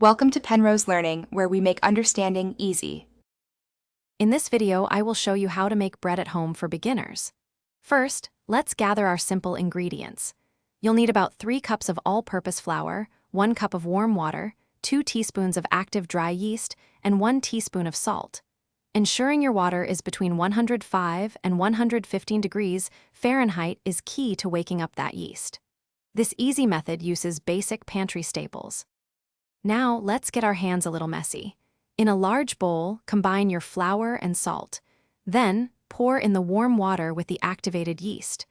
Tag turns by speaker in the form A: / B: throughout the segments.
A: Welcome to Penrose Learning, where we make understanding easy.
B: In this video, I will show you how to make bread at home for beginners. First, let's gather our simple ingredients. You'll need about 3 cups of all-purpose flour, 1 cup of warm water, 2 teaspoons of active dry yeast, and 1 teaspoon of salt. Ensuring your water is between 105 and 115 degrees Fahrenheit is key to waking up that yeast. This easy method uses basic pantry staples. Now, let's get our hands a little messy. In a large bowl, combine your flour and salt. Then, pour in the warm water with the activated yeast.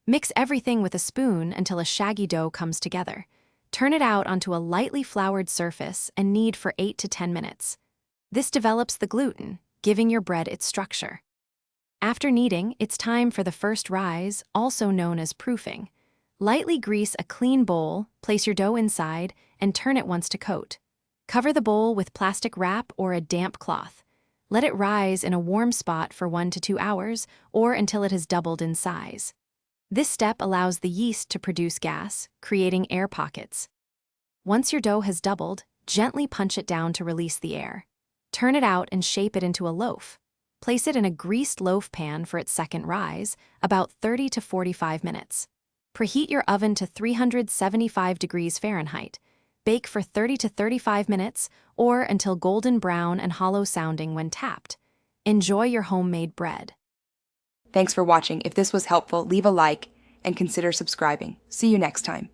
B: Mix everything with a spoon until a shaggy dough comes together. Turn it out onto a lightly floured surface and knead for 8 to 10 minutes. This develops the gluten, giving your bread its structure. After kneading, it's time for the first rise, also known as proofing. Lightly grease a clean bowl, place your dough inside, and turn it once to coat. Cover the bowl with plastic wrap or a damp cloth. Let it rise in a warm spot for 1 to 2 hours or until it has doubled in size. This step allows the yeast to produce gas, creating air pockets. Once your dough has doubled, gently punch it down to release the air. Turn it out and shape it into a loaf. Place it in a greased loaf pan for its second rise, about 30 to 45 minutes. Preheat your oven to 375 degrees Fahrenheit. Bake for 30 to 35 minutes or until golden brown and hollow sounding when tapped. Enjoy your homemade bread.
A: Thanks for watching. If this was helpful, leave a like and consider subscribing. See you next time.